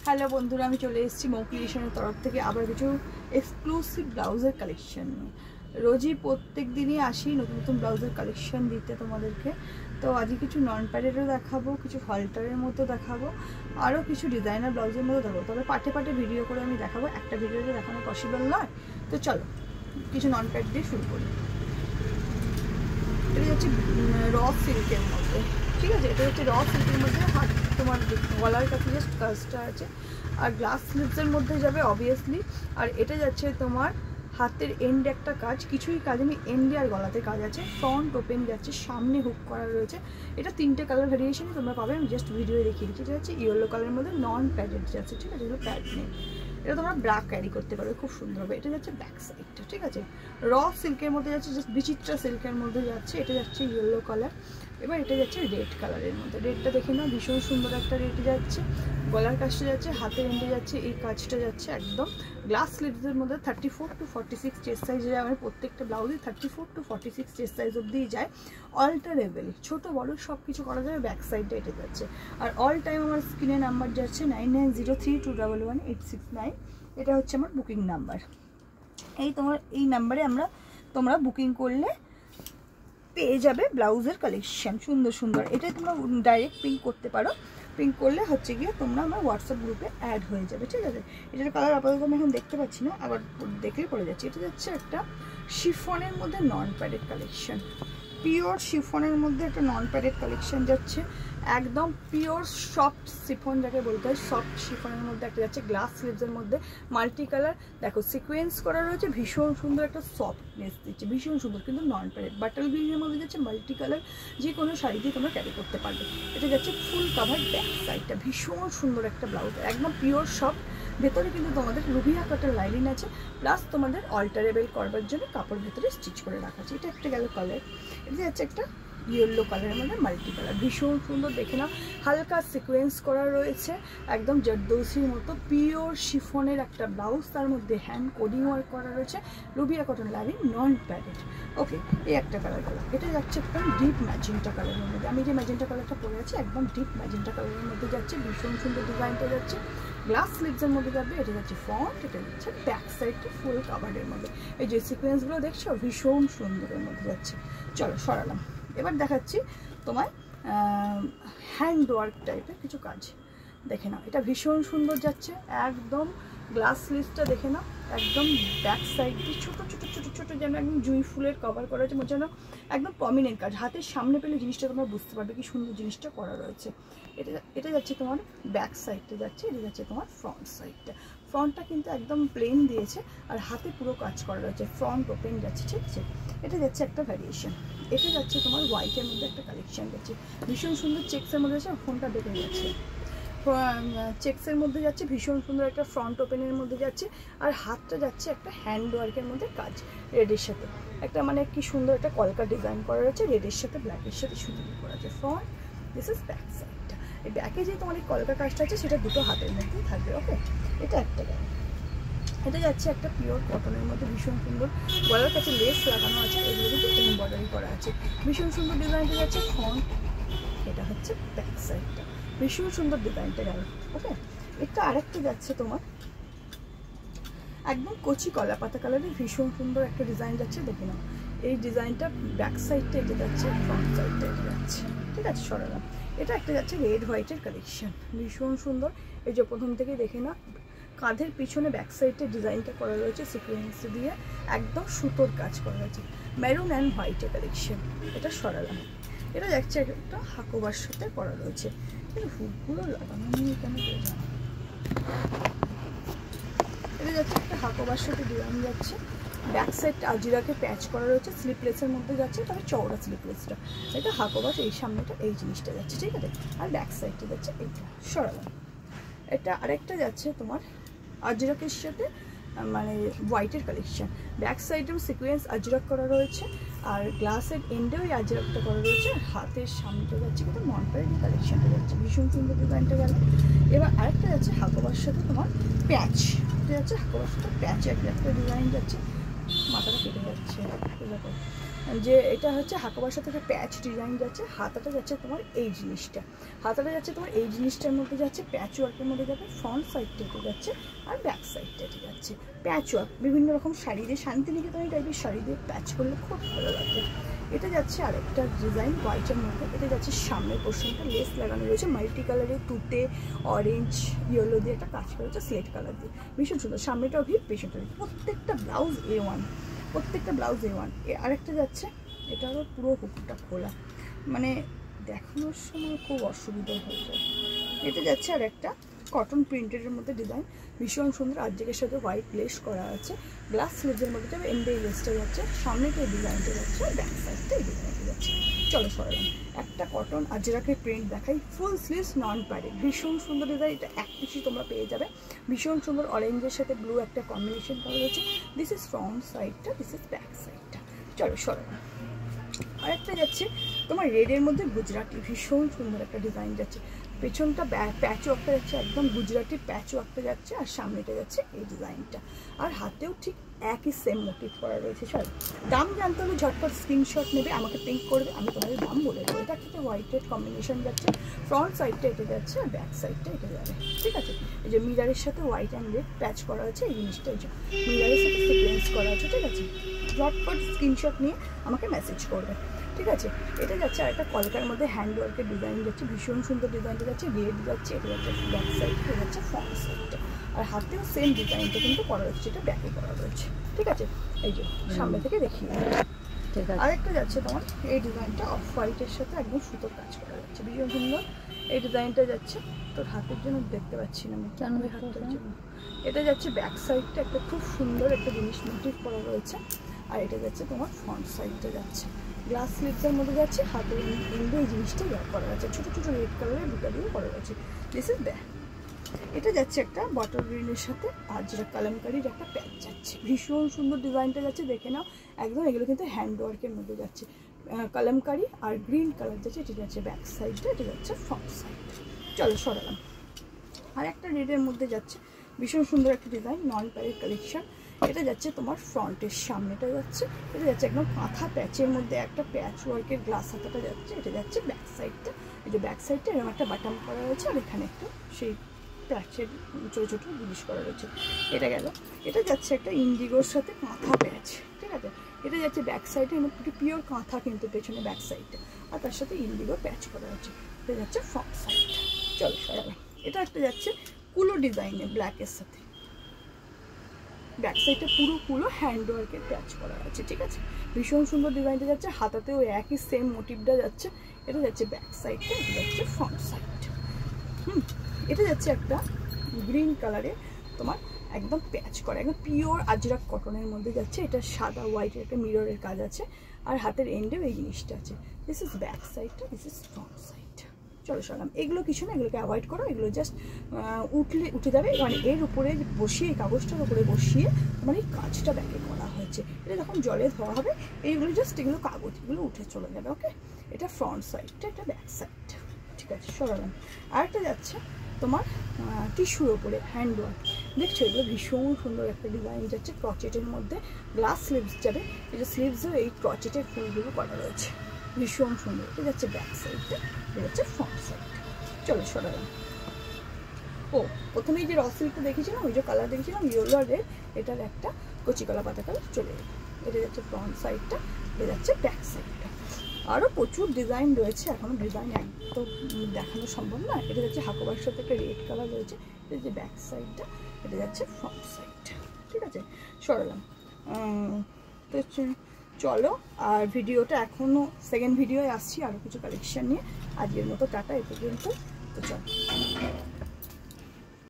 Hello বন্ধুরা, আমি চলে এসেছি মৌ ক্রিয়েশনের তরফ থেকে আবার কিছু এক্সক্লুসিভ ব্লাউজের কালেকশন নিয়ে। রোজই প্রত্যেক দিনই আসি নতুন নতুন ব্লাউজের কালেকশন দিতে তোমাদেরকে। তো আজকে কিছু নন প্যাডেরও দেখাবো, কিছু হলটারের মতো দেখাবো, আরও কিছু ডিজাইনার ব্লাউজের মতো দেখাবো। তবে পার্টে পার্টে ভিডিও করে আমি দেখাবো, একটা ভিডিওতে দেখানো পসিবল নয়। তো চলো কিছু নন প্যাড দিয়ে শুরু করি। এটা হচ্ছে র সিল্কের মধ্যে, ঠিক আছে। এটা হচ্ছে র সিল্কের মধ্যে হাত তোমার গলার কাছে জাস্ট কাজটা আছে, আর গ্লাস স্লিভসের মধ্যে যাবে অবভিয়াসলি। আর এটা যাচ্ছে তোমার হাতের এন্ডে একটা কাজ, কিছুই কাজ নেই, এন্ডে আর গলাতে কাজ আছে। ফ্রন্ট ওপেন যাচ্ছে, সামনে হুক করা রয়েছে। এটা 3টে কালার ভেরিয়েশনই তোমরা পাবে, আমি জাস্ট ভিডিও দেখিয়ে দিচ্ছি। এটা হচ্ছে ইয়েলো কালারের মধ্যে নন প্যাডেড যাচ্ছে, ঠিক আছে। এগুলো প্যাড নেই, এটা তোমরা ব্ল্যাক ক্যারি করতে পারবে, খুব সুন্দর হবে। এটা যাচ্ছে ব্যাক সাইডটা, ঠিক আছে। র সিল্কের মধ্যে যাচ্ছে, জাস্ট বিচিত্রা সিল্কের মধ্যে যাচ্ছে। এটা যাচ্ছে ইয়েলো কালার, এবার এটা যাচ্ছে রেড কালারের মধ্যে। রেডটা দেখে নাও, ভীষণ সুন্দর একটা রেড যাচ্ছে। গলার কাজটা যাচ্ছে, হাতের এন্ডে যাচ্ছে, এই কাজটা যাচ্ছে একদম গ্লাস স্লিভসের মধ্যে। 34 to 46 চেস্ট সাইজ যায়, আমার প্রত্যেকটা ব্লাউজে 34 to 46 চেস্ট সাইজ অবধি যায়। অল্টারেবল, ছোট বড় সব কিছু করা যাবে। ব্যাক সাইডটা এটা যাচ্ছে। আর অল টাইম আমার স্ক্রিনে নাম্বার যাচ্ছে 9903211869। এটা হচ্ছে আমার বুকিং নাম্বার। এই তোমার এই নাম্বারে তোমরা বুকিং করলে পেয়ে যাবে ব্লাউজের কালেকশন সুন্দর সুন্দর। এটাই তোমরা ডাইরেক্ট পিং করতে পারো, পিং করলে হচ্ছে গিয়ে তোমরা আমার হোয়াটসঅ্যাপ গ্রুপে অ্যাড হয়ে যাবে, ঠিক আছে। এটার কালার আপাতত আমি এখন দেখতে পাচ্ছি না, আবার দেখলে পড়ে যাচ্ছে। এটা যাচ্ছে একটা শিফনের মধ্যে নন প্যাডেড কালেকশন, পিওর শিফনের মধ্যে একটা নন প্যাডেড কালেকশন যাচ্ছে। একদম পিওর সফট শিফন যাকে বলতে হয়, সফট শিফনের মধ্যে একটা যাচ্ছে গ্লাস স্লিভসের মধ্যে মাল্টি কালার। দেখো সিকোয়েন্স করা রয়েছে, ভীষণ সুন্দর একটা সফটনেস দিচ্ছে, ভীষণ সুন্দর, কিন্তু নন প্যাডেড। বাটাল গ্রিনের মধ্যে যাচ্ছে মাল্টি কালার, যে কোনো শাড়ি দিয়ে তোমরা ক্যারি করতে পারবে। এটা যাচ্ছে ফুল কাভার ব্যাক সাইডটা, ভীষণ সুন্দর একটা ব্লাউজ, একদম পিওর সফট। ভেতরে কিন্তু তোমাদের রুবিয়া কাটার লাইনিং আছে, প্লাস তোমাদের অল্টারেবল করবার জন্য কাপড় ভেতরে স্টিচ করে রাখা আছে। এটা একটা গেল কালার। এটা যাচ্ছে একটা ইয়েলো কালারের মধ্যে মাল্টি কালার, ভীষণ সুন্দর দেখে নাও। হালকা সিকোয়েন্স করা রয়েছে, একদম জর্দৌসির মতো পিওর শিফনের একটা ব্লাউজ, তার মধ্যে হ্যান্ড কোডিং ওয়ার্ক করা রয়েছে, রুবিয়া cotton lining, non padded. Okay, এই একটা কালার গেল। এটা যাচ্ছে একদম ডিপ ম্যাজেন্টা কালারের মধ্যে, আমি যে ম্যাজেন্টা কালারটা পরে আছি একদম ডিপ ম্যাজেন্টা কালারের মধ্যে যাচ্ছে, ভীষণ সুন্দর ডিজাইনটা যাচ্ছে। গ্লাস স্লিভসের মধ্যে যাবে। এটা যাচ্ছে ফ্রন্ট, এটা যাচ্ছে ব্যাক সাইডটা ফুল কাভারের মধ্যে। এই যে সিকোয়েন্সগুলো দেখছো ভীষণ সুন্দরের মধ্যে যাচ্ছে। চলো সরালাম, এবার দেখাচ্ছি তোমার হ্যান্ড ওয়ার্ক টাইপের কিছু কাজ। দেখে নাও, এটা ভীষণ সুন্দর যাচ্ছে, একদম গ্লাস স্লিভসটা দেখে নাও, একদম ব্যাক সাইড দিয়ে ছোটো ছোটো ছোটো ছোটো যেন একদম জুঁই ফুলের কভার করা হয়েছে, যেন একদম প্রমিনেন্ট কাজ। হাতের সামনে পেলে জিনিসটা তোমরা বুঝতে পারবে কি সুন্দর জিনিসটা করা রয়েছে। এটা যাচ্ছে তোমার ব্যাক সাইডটা যাচ্ছে, এটা যাচ্ছে তোমার ফ্রন্ট সাইডটা। ফ্রন্টটা কিন্তু একদম প্লেন দিয়েছে, আর হাতে পুরো কাজ করা রয়েছে, ফ্রন্ট ওপেন যাচ্ছে, ঠিক আছে। এটা যাচ্ছে একটা ভ্যারিয়েশন। এটা যাচ্ছে তোমার হোয়াইটের মধ্যে একটা কালেকশন যাচ্ছে, ভীষণ সুন্দর চেক্সের মধ্যে যাচ্ছে, ফোনটা দেখে যাচ্ছে, চেক্সের মধ্যে যাচ্ছে, ভীষণ সুন্দর একটা ফ্রন্ট ওপেনের মধ্যে যাচ্ছে। আর হাতটা যাচ্ছে একটা হ্যান্ড ওয়ার্কের মধ্যে কাজ, রেডের সাথে একটা মানে কি সুন্দর একটা কলকা ডিজাইন করা রয়েছে, রেডের সাথে ব্ল্যাকের সাথে সুন্দর করা আছে। ফ্রন্ট, দিস ইজ ব্যাক সাইডটা। এই ব্যাকে যে তোমার এই কলকা কাজটা আছে সেটা দুটো হাতের মধ্যেই থাকবে। ওকে, এটা একটা গেল। এটা যাচ্ছে একটা পিওর কটনের মধ্যে, ভীষণ সুন্দর, গলার কাছে লেস লাগানো আছে, এগুলো কিন্তু এমব্রয়ডারি করা আছে, ভীষণ সুন্দর ডিজাইনটা যাচ্ছে। ফ্রন্ট, এটা হচ্ছে ব্যাক সাইডটা, ভীষণ সুন্দর ডিজাইনটা গেল। ওকে, এটা আরেকটা যাচ্ছে তোমার একদম কচি কলা পাতা কালারের, ভীষণ সুন্দর একটা ডিজাইন যাচ্ছে, দেখে নাও। এই ডিজাইনটা ব্যাক সাইডটা এটা যাচ্ছে, ফ্রন্ট সাইডটা এটা যাচ্ছে, ঠিক আছে। সরালাম। এটা একটা যাচ্ছে রেড হোয়াইটের কালেকশন, ভীষণ সুন্দর। এই যে প্রথম থেকে দেখে না, কাঁধের পিছনে ব্যাক সাইডে ডিজাইনটা করা রয়েছে সিকোয়েন্স দিয়ে, একদম সুতোর কাজ করা রয়েছে, মেরুন অ্যান্ড হোয়াইটের কালেকশন। এটা সরালাম। এটা যাচ্ছে একটা হাকোবার সাথে করা রয়েছে, কিন্তু হুকগুলো লাগানো নিয়ে কেন পেয়ে যাবে। এটা যাচ্ছে একটা হাকোবার সাথে ডিজাইন যাচ্ছে, ব্যাক সাইড আজিরাকে প্যাচ করা রয়েছে, স্লিপলেসের মধ্যে যাচ্ছে, তবে চওড়া স্লিপলেসটা। এটা হাকোবার, এই সামনেটা এই জিনিসটা যাচ্ছে, ঠিক আছে। আর ব্যাক সাইডটা যাচ্ছে এইটা, সরালাম। এটা আরেকটা যাচ্ছে তোমার আজরাকের সাথে মানে হোয়াইটের কালেকশন, ব্যাক সাইডেও সিকোয়েন্স আজরাক করা রয়েছে, আর গ্লাসের এন্ডেও এই আজরাকটা করা রয়েছে, হাতের সামনেটা যাচ্ছে কিন্তু নন প্যাডেড কালেকশনটা যাচ্ছে, ভীষণ সুন্দর ডিজাইনটা গেল। এবার আরেকটা যাচ্ছে হাকোবার সাথে তোমার প্যাচ, এটা যাচ্ছে হাকোবার সাথে প্যাচে একটা ডিজাইন যাচ্ছে, মাথাটা কেটে যাচ্ছে, দেখো যে এটা হচ্ছে হাকোবার সাথে একটা প্যাচ ডিজাইন যাচ্ছে, হাতাটা যাচ্ছে তোমার এই জিনিসটা, হাতাটা যাচ্ছে তোমার এই জিনিসটার মধ্যে যাচ্ছে, প্যাচ ওয়ার্কের মধ্যে যাবে, ফ্রন্ট সাইডটা এটা যাচ্ছে আর ব্যাক সাইডটা এটা যাচ্ছে প্যাচ ওয়ার্ক। বিভিন্ন রকম শাড়ি দিয়ে, শান্তিনিকেতনের টাইপের শাড়ি দিয়ে প্যাচ করলে খুব ভালো লাগবে। এটা যাচ্ছে আরেকটা ডিজাইন হোয়াইটের মধ্যে, এটা যাচ্ছে সামনের পোর্শনটা লেস লাগানো রয়েছে মাল্টি কালারের, তুতে অরেঞ্জ ইয়েলো দিয়ে একটা কাজ করা হচ্ছে স্লেট কালার দিয়ে, ভীষণ সুন্দর। সামনেটাও ভিড়, পেছনটা ভিড়, প্রত্যেকটা ব্লাউজ A1, প্রত্যেকটা ব্লাউজ A1। আরেকটা যাচ্ছে এটারও পুরো হুকটা খোলা, মানে দেখানোর সময় খুব অসুবিধা হয়ে যায়। এটা যাচ্ছে আর একটা কটন প্রিন্টের মধ্যে ডিজাইন, ভীষণ সুন্দর। আর্জেকের সাথে হোয়াইট লেস করা আছে, গ্লাস স্লিভসের মধ্যে যাবে, এন্ডে এই লেসটা যাচ্ছে, সামনেটা এই ডিজাইনটা যাচ্ছে, ব্যাক সাইডটা এই ডিজাইনটা যাচ্ছে। চলো সরালাম, একটা কটন আজরাকের প্রিন্ট দেখাই, ফুল স্লিভস নন প্যাডেড, ভীষণ সুন্দর ডিজাইন। এটা এক পিসই তোমরা পেয়ে যাবে, ভীষণ সুন্দর। অরেঞ্জের সাথে ব্লু একটা কম্বিনেশন করা রয়েছে। দিস ইজ ফ্রন্ট সাইডটা, দিস ইজ ব্যাক সাইডটা। চলো সরালাম। আরেকটা যাচ্ছে তোমার রেডের মধ্যে গুজরাটি, ভীষণ সুন্দর একটা ডিজাইন যাচ্ছে, পেছনটা প্যাচ ওয়ার্কটা যাচ্ছে, একদম গুজরাটি প্যাচ ওয়ার্কটা যাচ্ছে, আর সামনেটা যাচ্ছে এই ডিজাইনটা, আর হাতেও ঠিক একই সেম মোটিভ করা রয়েছে। চলো দাম জানতে হলে ঝটপট স্ক্রিনশট নেবে, আমাকে পিঙ্ক করবে, আমি তোমাদের দাম বলে দেবো। এটা একটা হোয়াইট রেড কম্বিনেশন যাচ্ছে, ফ্রন্ট সাইডটা এটা যাচ্ছে আর ব্যাক সাইডটা এটা যাবে, ঠিক আছে। এই যে মিরারের সাথে হোয়াইট অ্যান্ড রেড প্যাচ করা আছে, এই জিনিসটা এই যে মিরারের সাথে সিকোয়েন্স করা আছে, ঠিক আছে। ঝটপট স্ক্রিনশট নিয়ে আমাকে মেসেজ করবে, ঠিক আছে। এটা যাচ্ছে আর একটা কলকার মধ্যে হ্যান্ডওয়ার্কের ডিজাইন যাচ্ছে, ভীষণ সুন্দর ডিজাইনটা যাচ্ছে, রেড যাচ্ছে, এটা যাচ্ছে ব্যাক সাইড, এটা যাচ্ছে ফ্রন্ট সাইডটা, আর হাতেও সেম ডিজাইনটা কিন্তু করা রয়েছে, এটা ব্যাকে করা রয়েছে, ঠিক আছে। এই যে সামনে থেকে দেখিয়ে ঠিক আছে। আরেকটা যাচ্ছে তোমার এই ডিজাইনটা অফ হোয়াইটের সাথে একদম সুতোর কাজ করা যাচ্ছে, ভীষণ সুন্দর এই ডিজাইনটা যাচ্ছে। তোর হাতের জন্য দেখতে পাচ্ছি না আমি, ওই হাতের জন্য। এটা যাচ্ছে ব্যাক সাইডটা, একটা খুব সুন্দর একটা জিনিস মোটিভ করা রয়েছে, আর এটা যাচ্ছে তোমার ফ্রন্ট সাইডটা যাচ্ছে গ্লাস স্লিভসের মধ্যে যাচ্ছে, হাতের এন্ডে এই জিনিসটা করা আছে, ছোটো ছোটো রেড কালারের বুটা দিয়ে করা আছে, দিস ইজ ব্যাক। এটা যাচ্ছে একটা বটল গ্রিনের সাথে আর যেটা কালামকারির একটা প্যাচ যাচ্ছে, ভীষণ সুন্দর ডিজাইনটা যাচ্ছে, দেখে নাও একদম। এগুলো কিন্তু হ্যান্ডওয়ার্কের মধ্যে যাচ্ছে, কালামকারি আর গ্রিন কালার যাচ্ছে, এটা যাচ্ছে ব্যাক সাইডটা, এটা যাচ্ছে ফ্রন্ট সাইড। চলো সরালাম। আর একটা রেডের মধ্যে যাচ্ছে, ভীষণ সুন্দর একটা ডিজাইন, নন প্যারেড কালেকশন। এটা যাচ্ছে তোমার ফ্রন্টের সামনেটা যাচ্ছে, এটা যাচ্ছে একদম কাঁথা প্যাচের মধ্যে একটা প্যাচ ওয়ার্কের গ্লাস হাতাটা যাচ্ছে, এটা যাচ্ছে ব্যাক সাইডটা। এই যে ব্যাক সাইডটা এরকম একটা বাটন করা রয়েছে, আর এখানে একটা সেই প্যাচের ছোটো ছোটো জিনিস করা রয়েছে, এটা গেল। এটা যাচ্ছে একটা ইন্ডিগোর সাথে কাঁথা প্যাচ, ঠিক আছে। এটা যাচ্ছে ব্যাক সাইডে, পিওর কাঁথা কিন্তু পেছনে ব্যাক সাইডটা, আর তার সাথে ইন্ডিগো প্যাচ করা হচ্ছে, এটা যাচ্ছে ফ্রন্ট সাইডটা। চলো সরালাম। এটা একটা যাচ্ছে কুলো ডিজাইনে ব্ল্যাকের সাথে, ব্যাক সাইডটা পুরো কুলো হ্যান্ডওয়ার্কের প্যাচ করা আছে, ঠিক আছে। ভীষণ সুন্দর ডিজাইনটা যাচ্ছে, হাতাতেও একই সেম মোটিভটা যাচ্ছে, এটা যাচ্ছে ব্যাক সাইডটা, এটা যাচ্ছে ফ্রন্ট সাইডটা। এটা যাচ্ছে একটা গ্রিন কালারে তোমার একদম প্যাচ করা, একদম পিওর আজরাক কটনের মধ্যে যাচ্ছে, এটা সাদা হোয়াইটের একটা মিররের কাজ আছে, আর হাতের এন্ডেও এই জিনিসটা আছে, দিস ইজ ব্যাক সাইডটা, দিস ইজ ফ্রন্ট সাইড। চলো সরালাম। এগুলো কিছু না, এগুলোকে অ্যাভয়েড করো, এগুলো জাস্ট উঠে যাবে, মানে এর উপরে বসিয়ে, এই কাগজটার উপরে বসিয়ে মানে এই কাজটা ব্যাকে করা হয়েছে, এটা যখন জলে ধোয়া হবে এইগুলো জাস্ট এগুলো কাগজ, এগুলো উঠে চলে যাবে, ওকে। এটা ফ্রন্ট সাইডটা, এটা ব্যাক সাইডটা, ঠিক আছে সরালাম। আরেকটা যাচ্ছে তোমার টিস্যুর ওপরে হ্যান্ডওয়ার্ক, দেখছো এগুলো ভীষণ সুন্দর একটা ডিজাইন যাচ্ছে, ক্রচেটের মধ্যে গ্লাস স্লিভস যাবে, এই যে স্লিভসেও এই ক্রচেটের ফুলগুলো করা রয়েছে, ভীষণ সুন্দর। এটা যাচ্ছে ব্যাক সাইডটা, এটা যাচ্ছে ফ্রন্ট সাইডটা। চলো সরালাম। ও প্রথমেই যে র সিল্কটা দেখেছিলাম, ওই যে কালার দেখেছিলাম ইয়েলো আর রেড, এটার একটা কচিকলা পাতা কালার চলে যাবে, এটা যাচ্ছে ফ্রন্ট সাইডটা, এটা যাচ্ছে ব্যাক সাইডটা। আরও প্রচুর ডিজাইন রয়েছে, এখনও ডিজাইন একদম দেখানো সম্ভব না। এটা যাচ্ছে হাকোবার সাথে একটা রেড কালার রয়েছে, এটা যে ব্যাক সাইডটা, এটা যাচ্ছে ফ্রন্ট সাইডটা, ঠিক আছে সরালাম। তো চলো, আর ভিডিওটা এখনও সেকেন্ড ভিডিওয় আসছি আরও কিছু কালেকশন নিয়ে। আজকের মতো টাটা, এ পর্যন্ত। তো চলো।